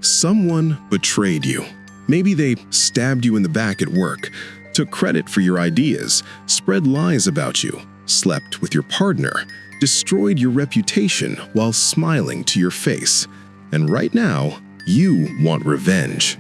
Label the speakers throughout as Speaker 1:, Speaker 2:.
Speaker 1: Someone betrayed you. Maybe they stabbed you in the back at work, took credit for your ideas, spread lies about you, slept with your partner, destroyed your reputation while smiling to your face. And right now, you want revenge.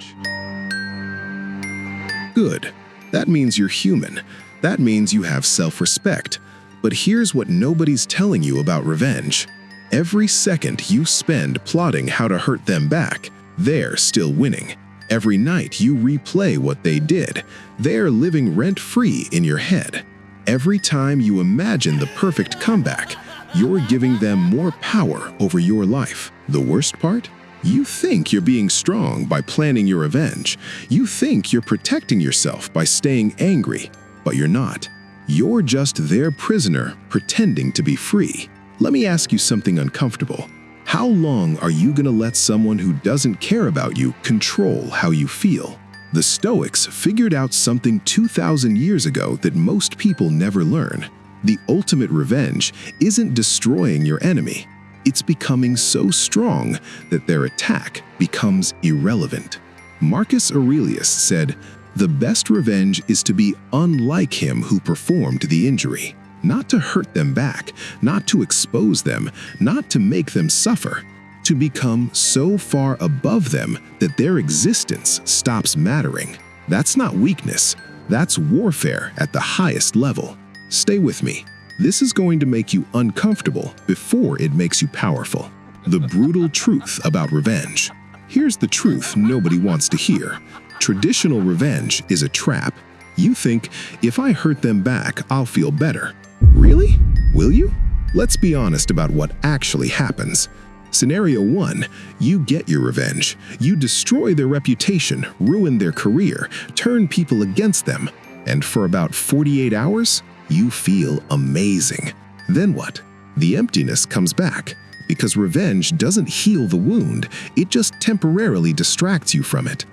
Speaker 1: Good. That means you're human. That means you have self-respect. But here's what nobody's telling you about revenge. Every second you spend plotting how to hurt them back, they're still winning. Every night you replay what they did, they're living rent-free in your head. Every time you imagine the perfect comeback, you're giving them more power over your life. The worst part? You think you're being strong by planning your revenge. You think you're protecting yourself by staying angry, but you're not. You're just their prisoner pretending to be free. Let me ask you something uncomfortable. How long are you gonna let someone who doesn't care about you control how you feel? The Stoics figured out something 2,000 years ago that most people never learn. The ultimate revenge isn't destroying your enemy. It's becoming so strong that their attack becomes irrelevant. Marcus Aurelius said, "The best revenge is to be unlike him who performed the injury." Not to hurt them back, not to expose them, not to make them suffer, to become so far above them that their existence stops mattering. That's not weakness, that's warfare at the highest level. Stay with me. This is going to make you uncomfortable before it makes you powerful. The brutal truth about revenge. Here's the truth nobody wants to hear. Traditional revenge is a trap. You think, if I hurt them back, I'll feel better. Really? Will you? Let's be honest about what actually happens. Scenario 1, you get your revenge. You destroy their reputation, ruin their career, turn people against them. And for about 48 hours, you feel amazing. Then what? The emptiness comes back. Because revenge doesn't heal the wound, it just temporarily distracts you from it.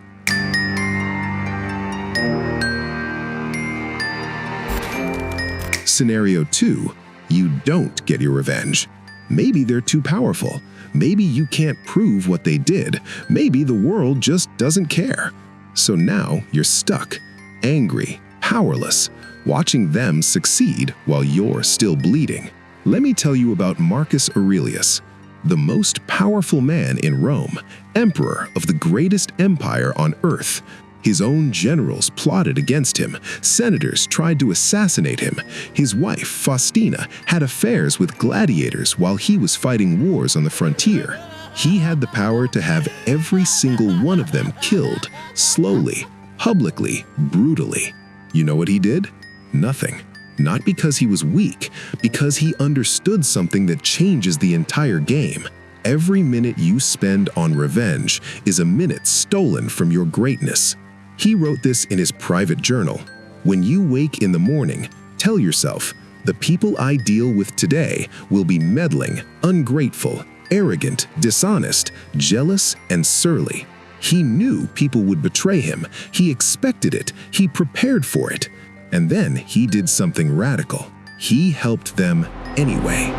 Speaker 1: Scenario 2, you don't get your revenge. Maybe they're too powerful. Maybe you can't prove what they did. Maybe the world just doesn't care. So now you're stuck, angry, powerless, watching them succeed while you're still bleeding. Let me tell you about Marcus Aurelius, the most powerful man in Rome, emperor of the greatest empire on earth. His own generals plotted against him. Senators tried to assassinate him. His wife, Faustina, had affairs with gladiators while he was fighting wars on the frontier. He had the power to have every single one of them killed, slowly, publicly, brutally. You know what he did? Nothing. Not because he was weak, because he understood something that changes the entire game. Every minute you spend on revenge is a minute stolen from your greatness. He wrote this in his private journal. When you wake in the morning, tell yourself, the people I deal with today will be meddling, ungrateful, arrogant, dishonest, jealous, and surly. He knew people would betray him. He expected it. He prepared for it. And then he did something radical. He helped them anyway.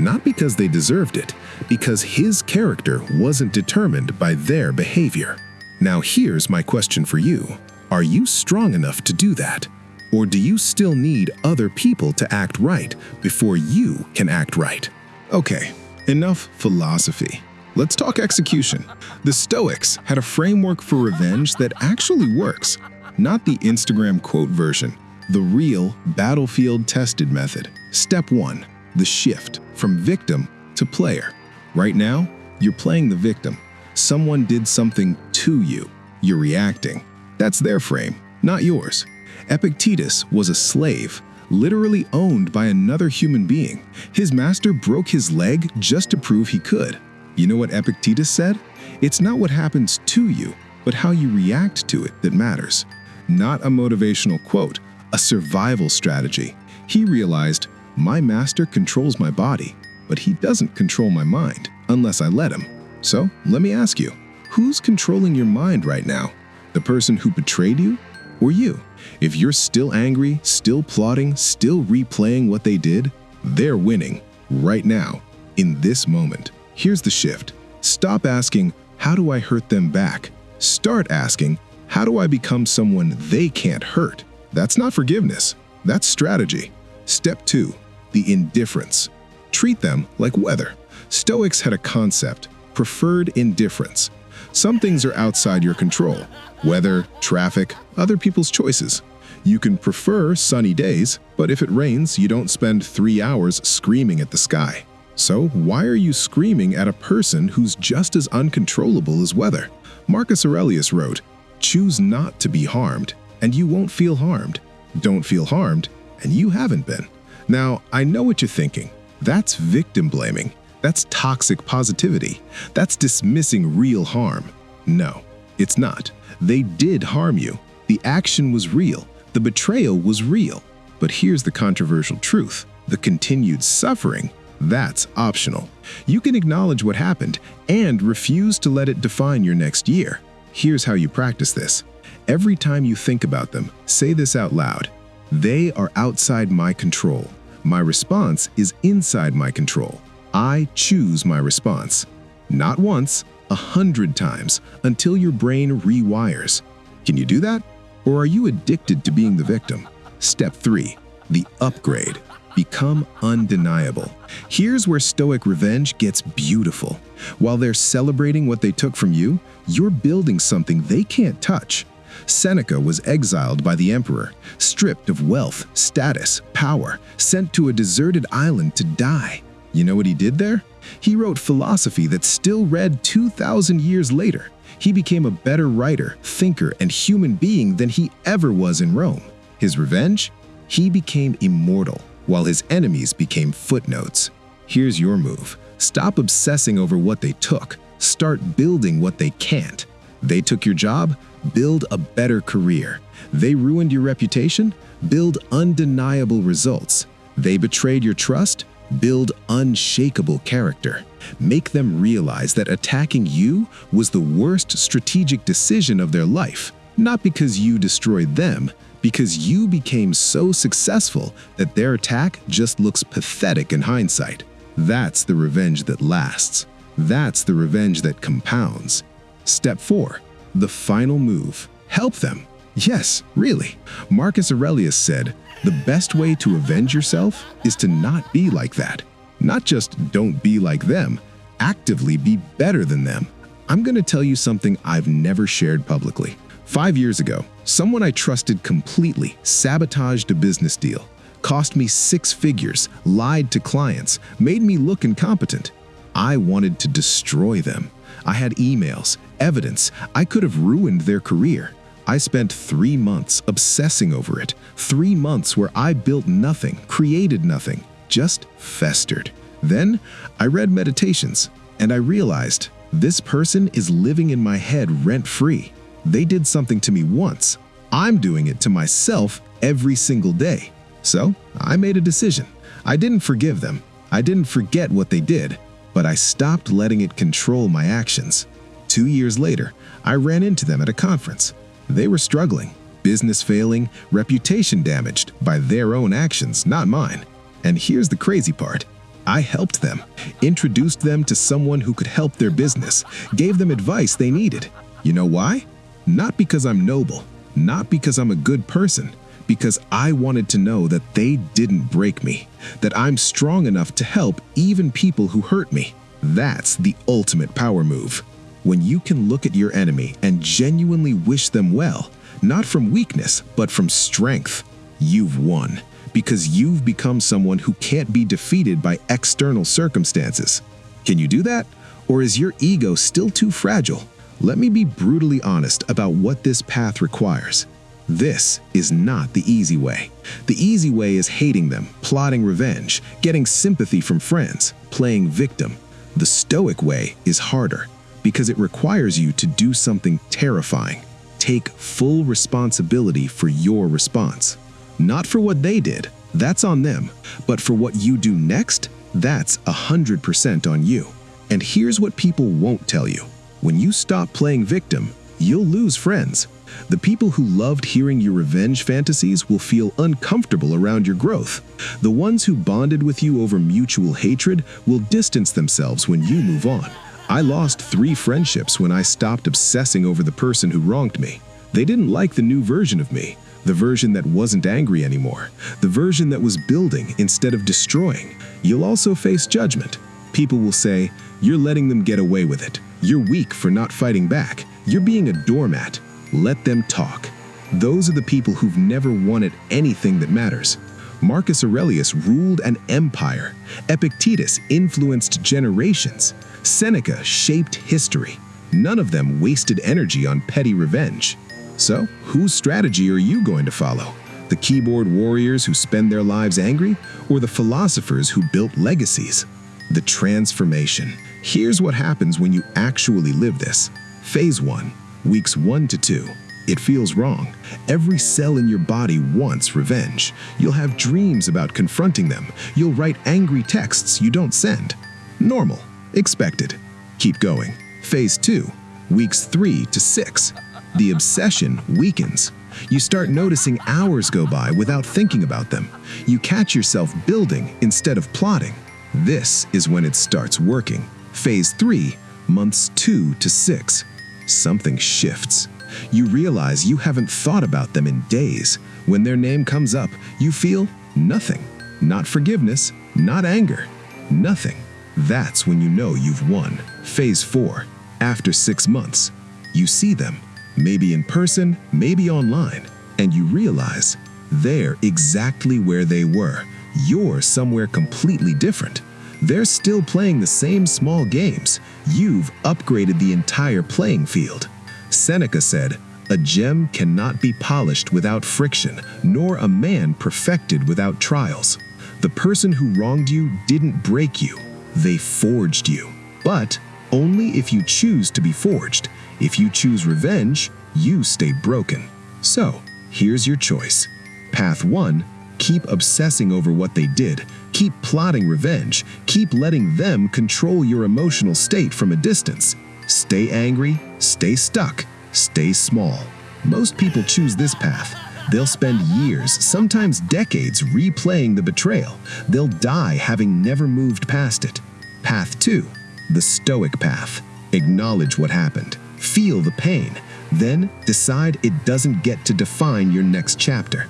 Speaker 1: Not because they deserved it, because his character wasn't determined by their behavior. Now here's my question for you. Are you strong enough to do that? Or do you still need other people to act right before you can act right? Okay, enough philosophy. Let's talk execution. The Stoics had a framework for revenge that actually works. Not the Instagram quote version, the real battlefield-tested method. Step 1. The shift from victim to player. Right now, you're playing the victim. Someone did something to you. You're reacting. That's their frame, not yours. Epictetus was a slave, literally owned by another human being. His master broke his leg just to prove he could. You know what Epictetus said? It's not what happens to you, but how you react to it that matters. Not a motivational quote, a survival strategy. He realized, my master controls my body, but he doesn't control my mind unless I let him. So let me ask you, who's controlling your mind right now? The person who betrayed you or you? If you're still angry, still plotting, still replaying what they did, they're winning. right now, in this moment. Here's the shift. Stop asking, how do I hurt them back? Start asking, how do I become someone they can't hurt? That's not forgiveness. That's strategy. Step 2, the indifference. Treat them like weather. Stoics had a concept, preferred indifference. Some things are outside your control. Weather, traffic, other people's choices. You can prefer sunny days, but if it rains, you don't spend 3 hours screaming at the sky. So why are you screaming at a person who's just as uncontrollable as weather? Marcus Aurelius wrote, "Choose not to be harmed, and you won't feel harmed. Don't feel harmed, and you haven't been." Now, I know what you're thinking. That's victim blaming. That's toxic positivity. That's dismissing real harm. No, it's not. They did harm you. The action was real. The betrayal was real. But here's the controversial truth. The continued suffering, that's optional. You can acknowledge what happened and refuse to let it define your next year. Here's how you practice this. Every time you think about them, say this out loud. They are outside my control. My response is inside my control. I choose my response. Not once, 100 times, until your brain rewires. Can you do that? Or are you addicted to being the victim? Step 3, the upgrade. Become undeniable. Here's where Stoic revenge gets beautiful. While they're celebrating what they took from you, you're building something they can't touch. Seneca was exiled by the emperor, stripped of wealth, status, power, sent to a deserted island to die. You know what he did there? He wrote philosophy that's still read 2,000 years later. He became a better writer, thinker, and human being than he ever was in Rome. His revenge? He became immortal, while his enemies became footnotes. Here's your move. Stop obsessing over what they took. Start building what they can't. They took your job? Build a better career. They ruined your reputation? Build undeniable results. They betrayed your trust? Build unshakable character. Make them realize that attacking you was the worst strategic decision of their life, not because you destroyed them, because you became so successful that their attack just looks pathetic in hindsight. That's the revenge that lasts. That's the revenge that compounds. Step 4, the final move. Help them. Yes, really. Marcus Aurelius said, the best way to avenge yourself is to not be like that. Not just don't be like them, actively be better than them. I'm going to tell you something I've never shared publicly. 5 years ago, someone I trusted completely sabotaged a business deal, cost me 6 figures, lied to clients, made me look incompetent. I wanted to destroy them. I had emails, evidence. I could have ruined their career. I spent 3 months obsessing over it. 3 months where I built nothing, created nothing, just festered. Then I read Meditations, and I realized this person is living in my head rent-free. They did something to me once. I'm doing it to myself every single day. So I made a decision. I didn't forgive them. I didn't forget what they did, but I stopped letting it control my actions. 2 years later, I ran into them at a conference. They were struggling, business failing, reputation damaged by their own actions, not mine. And here's the crazy part. I helped them, introduced them to someone who could help their business, gave them advice they needed. You know why? Not because I'm noble, not because I'm a good person, because I wanted to know that they didn't break me, that I'm strong enough to help even people who hurt me. That's the ultimate power move. When you can look at your enemy and genuinely wish them well, not from weakness, but from strength, you've won, because you've become someone who can't be defeated by external circumstances. Can you do that? Or is your ego still too fragile? Let me be brutally honest about what this path requires. This is not the easy way. The easy way is hating them, plotting revenge, getting sympathy from friends, playing victim. The Stoic way is harder, because it requires you to do something terrifying. Take full responsibility for your response. Not for what they did, that's on them, but for what you do next, that's 100% on you. And here's what people won't tell you. When you stop playing victim, you'll lose friends. The people who loved hearing your revenge fantasies will feel uncomfortable around your growth. The ones who bonded with you over mutual hatred will distance themselves when you move on. I lost 3 friendships when I stopped obsessing over the person who wronged me. They didn't like the new version of me, the version that wasn't angry anymore, the version that was building instead of destroying. You'll also face judgment. People will say, "You're letting them get away with it. You're weak for not fighting back. You're being a doormat." Let them talk. Those are the people who've never wanted anything that matters. Marcus Aurelius ruled an empire. Epictetus influenced generations. Seneca shaped history. None of them wasted energy on petty revenge. So, whose strategy are you going to follow? The keyboard warriors who spend their lives angry, or the philosophers who built legacies? The transformation. Here's what happens when you actually live this. Phase 1, weeks 1 to 2. It feels wrong. Every cell in your body wants revenge. You'll have dreams about confronting them. You'll write angry texts you don't send. Normal. Expected. Keep going. Phase 2, weeks 3 to 6. The obsession weakens. You start noticing hours go by without thinking about them. You catch yourself building instead of plotting. This is when it starts working. Phase 3, months 2 to 6. Something shifts. You realize you haven't thought about them in days. When their name comes up, you feel nothing. Not forgiveness, not anger, nothing. That's when you know you've won. Phase 4, after 6 months. You see them, maybe in person, maybe online, and you realize they're exactly where they were. You're somewhere completely different. They're still playing the same small games. You've upgraded the entire playing field. Seneca said, "A gem cannot be polished without friction, nor a man perfected without trials." The person who wronged you didn't break you. They forged you. But only if you choose to be forged. If you choose revenge, you stay broken. So, here's your choice. Path 1, keep obsessing over what they did. Keep plotting revenge. Keep letting them control your emotional state from a distance. Stay angry, stay stuck, stay small. Most people choose this path. They'll spend years, sometimes decades, replaying the betrayal. They'll die having never moved past it. Path 2, the Stoic path. Acknowledge what happened. Feel the pain. Then decide it doesn't get to define your next chapter.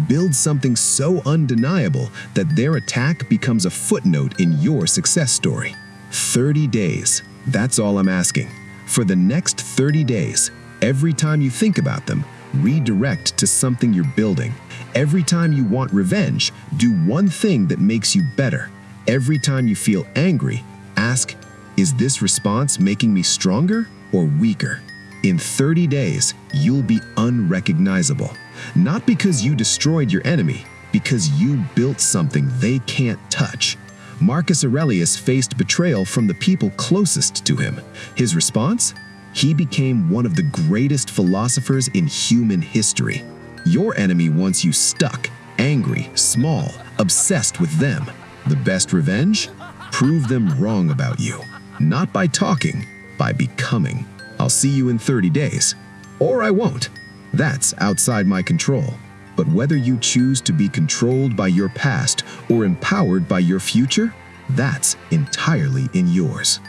Speaker 1: Build something so undeniable that their attack becomes a footnote in your success story. 30 days. That's all I'm asking. For the next 30 days, every time you think about them, redirect to something you're building. Every time you want revenge, do one thing that makes you better. Every time you feel angry, ask, is this response making me stronger or weaker? In 30 days, you'll be unrecognizable. Not because you destroyed your enemy, because you built something they can't touch. Marcus Aurelius faced betrayal from the people closest to him. His response? He became one of the greatest philosophers in human history. Your enemy wants you stuck, angry, small, obsessed with them. The best revenge? Prove them wrong about you. Not by talking, by becoming. I'll see you in 30 days. Or I won't. That's outside my control. But whether you choose to be controlled by your past or empowered by your future, that's entirely in yours.